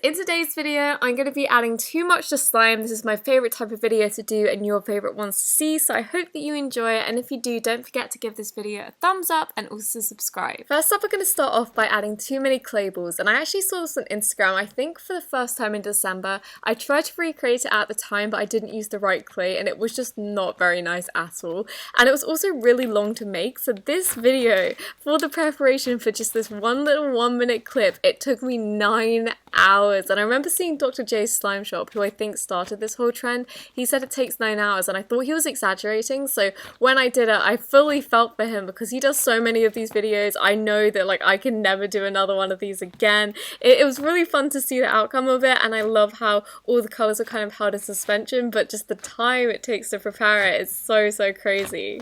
in today's video I'm going to be adding too much to slime. This is my favourite type of video to do and your favourite ones to see, so I hope that you enjoy it, and if you do, don't forget to give this video a thumbs up and also subscribe. First up, we're going to start off by adding too many clay balls, and I actually saw this on Instagram, I think for the first time in December. I tried to recreate it at the time, but I didn't use the right clay and it was just not very nice at all, and it was also really long to make, so this video, for the preparation for just this one little 1-minute clip, it took me 9 hours. And I remember seeing Dr. J's Slime Shop, who I think started this whole trend. He said it takes 9 hours, and I thought he was exaggerating, so when I did it I fully felt for him because he does so many of these videos. I know that like I can never do another one of these again. It was really fun to see the outcome of it, and I love how all the colours are kind of held in suspension, but just the time it takes to prepare it is so crazy.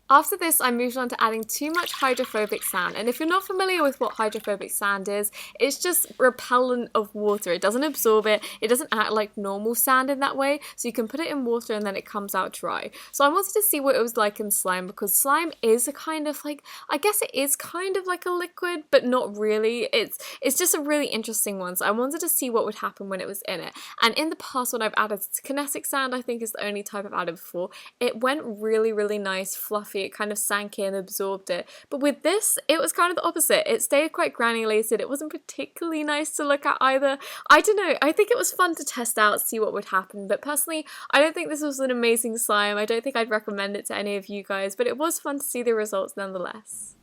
After this, I moved on to adding too much hydrophobic sand, and if you're not familiar with what hydrophobic sand is, it's just repellent of water. It doesn't absorb it, it doesn't act like normal sand in that way, so you can put it in water and then it comes out dry. So I wanted to see what it was like in slime, because slime is a kind of like, I guess it is kind of like a liquid, but not really. It's just a really interesting one, so I wanted to see what would happen when it was in it. And in the past, when I've added kinetic sand, I think is the only type I've added before, it went really nice, fluffy. It kind of sank in, absorbed it. But with this, it was kind of the opposite. It stayed quite granulated. It wasn't particularly nice to look at either. I don't know. I think it was fun to test out, see what would happen. But personally, I don't think this was an amazing slime. I don't think I'd recommend it to any of you guys, but it was fun to see the results nonetheless.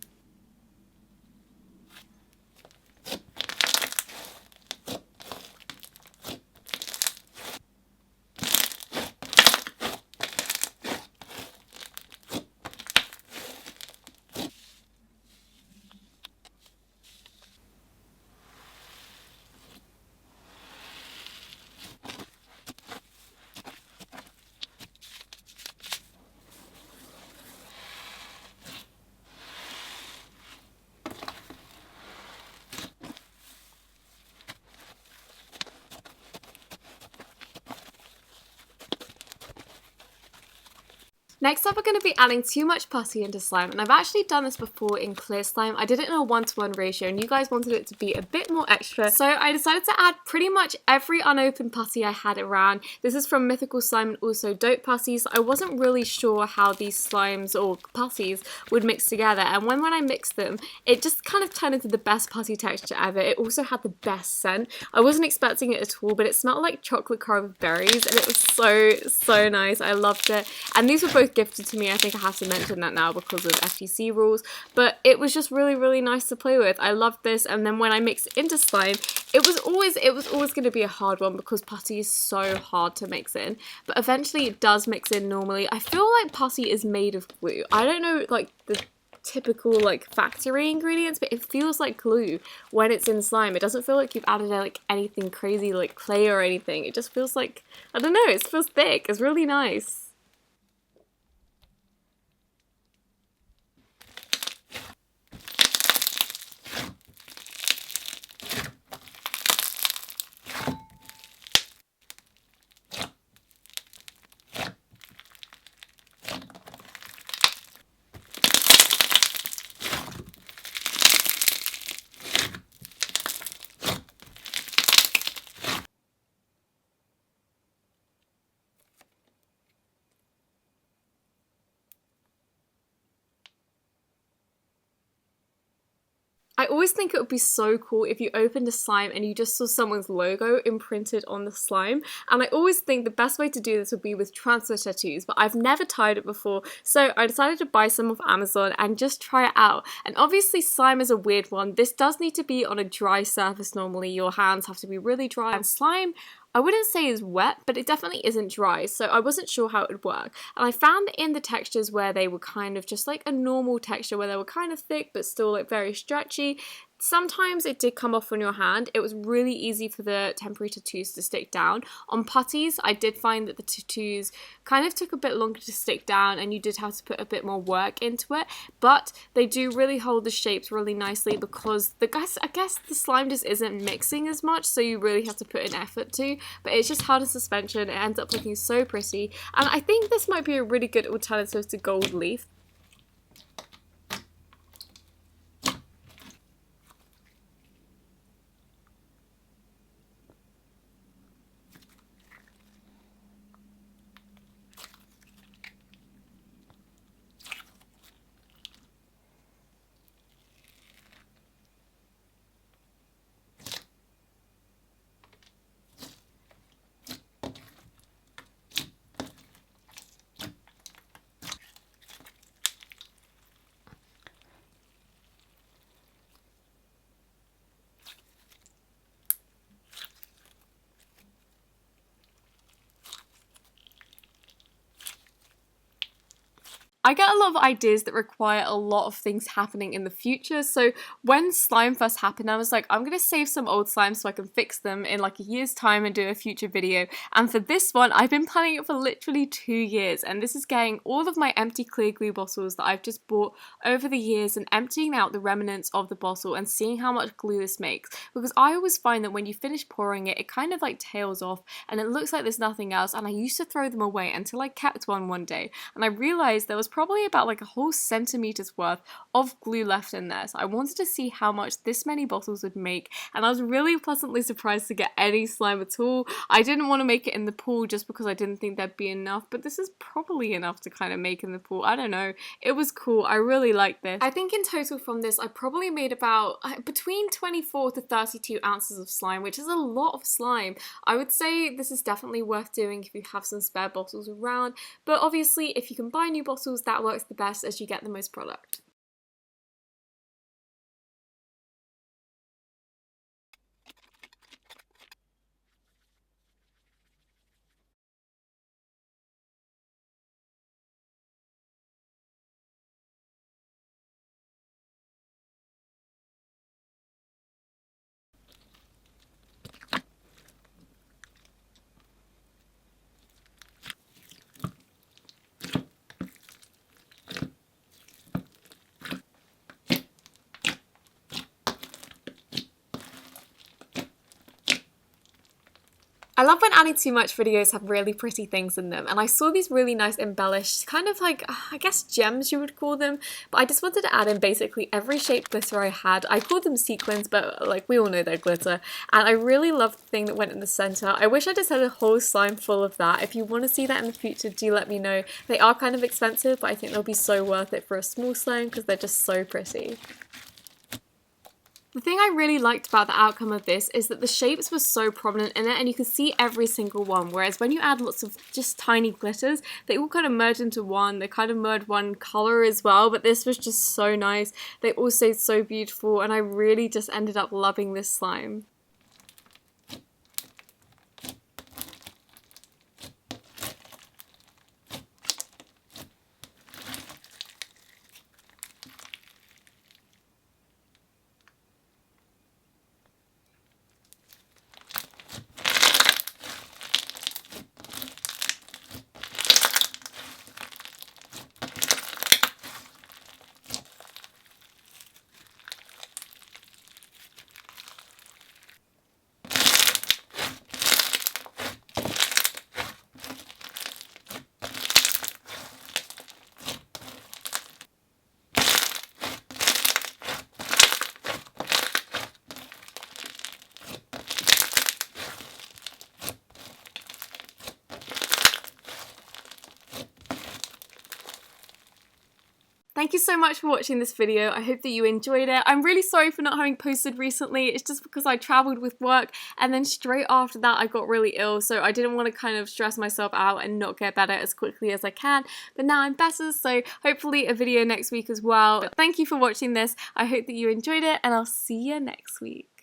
Next up, we're going to be adding too much putty into slime, and I've actually done this before in clear slime. I did it in a 1:1 ratio, and you guys wanted it to be a bit more extra, so I decided to add pretty much every unopened putty I had around. This is from Mythical Slime and also Dope Putties. I wasn't really sure how these slimes or putties would mix together, and when I mixed them, it just kind of turned into the best putty texture ever. It also had the best scent. I wasn't expecting it at all, but it smelled like chocolate covered with berries, and it was so nice. I loved it, and these were both gifted to me. I think I have to mention that now because of FTC rules, but it was just really nice to play with. I loved this, and then when I mixed it into slime, it was always going to be a hard one because putty is so hard to mix in, but eventually it does mix in normally. I feel like putty is made of glue. I don't know like the typical like factory ingredients, but it feels like glue when it's in slime. It doesn't feel like you've added like anything crazy like clay or anything. It just feels like, I don't know, it feels thick. It's really nice. I always think it would be so cool if you opened a slime and you just saw someone's logo imprinted on the slime. And I always think the best way to do this would be with transfer tattoos, but I've never tried it before. So I decided to buy some off Amazon and just try it out. And obviously slime is a weird one. This does need to be on a dry surface normally. Your hands have to be really dry. And slime, I wouldn't say is wet, but it definitely isn't dry, so I wasn't sure how it would work. And I found that in the textures where they were kind of just like a normal texture, where they were kind of thick but still like very stretchy, sometimes it did come off on your hand. It was really easy for the temporary tattoos to stick down. On putties, I did find that the tattoos kind of took a bit longer to stick down and you did have to put a bit more work into it, but they do really hold the shapes really nicely because I guess the slime just isn't mixing as much, so you really have to put an effort to, but it's just held in suspension. It ends up looking so pretty, and I think this might be a really good alternative to gold leaf. I get a lot of ideas that require a lot of things happening in the future, so when slime first happened I was like, I'm gonna save some old slime so I can fix them in like a year's time and do a future video. And for this one I've been planning it for literally 2 years, and this is getting all of my empty clear glue bottles that I've just bought over the years and emptying out the remnants of the bottle and seeing how much glue this makes, because I always find that when you finish pouring it, it kind of like tails off and it looks like there's nothing else, and I used to throw them away until I kept one day and I realized there was probably about like a whole centimeter's worth of glue left in there. So I wanted to see how much this many bottles would make, and I was really pleasantly surprised to get any slime at all. I didn't want to make it in the pool just because I didn't think there'd be enough, but this is probably enough to kind of make in the pool. I don't know. It was cool. I really liked this. I think in total from this I probably made about between 24 to 32 ounces of slime, which is a lot of slime. I would say this is definitely worth doing if you have some spare bottles around, but obviously if you can buy new bottles, that works the best as you get the most product. I love when adding too much videos have really pretty things in them, and I saw these really nice embellished, kind of like, I guess gems you would call them, but I just wanted to add in basically every shaped glitter I had. I called them sequins, but like we all know they're glitter, and I really loved the thing that went in the center. I wish I just had a whole slime full of that. If you want to see that in the future, do let me know. They are kind of expensive, but I think they'll be so worth it for a small slime because they're just so pretty. The thing I really liked about the outcome of this is that the shapes were so prominent in it and you can see every single one, whereas when you add lots of just tiny glitters, they all kind of merge into one. They kind of merge one color as well, but this was just so nice. They all stayed so beautiful, and I really just ended up loving this slime. Thank you so much for watching this video. I hope that you enjoyed it. I'm really sorry for not having posted recently. It's just because I travelled with work and then straight after that I got really ill, so I didn't want to kind of stress myself out and not get better as quickly as I can. But now I'm better, so hopefully a video next week as well. But thank you for watching this. I hope that you enjoyed it, and I'll see you next week.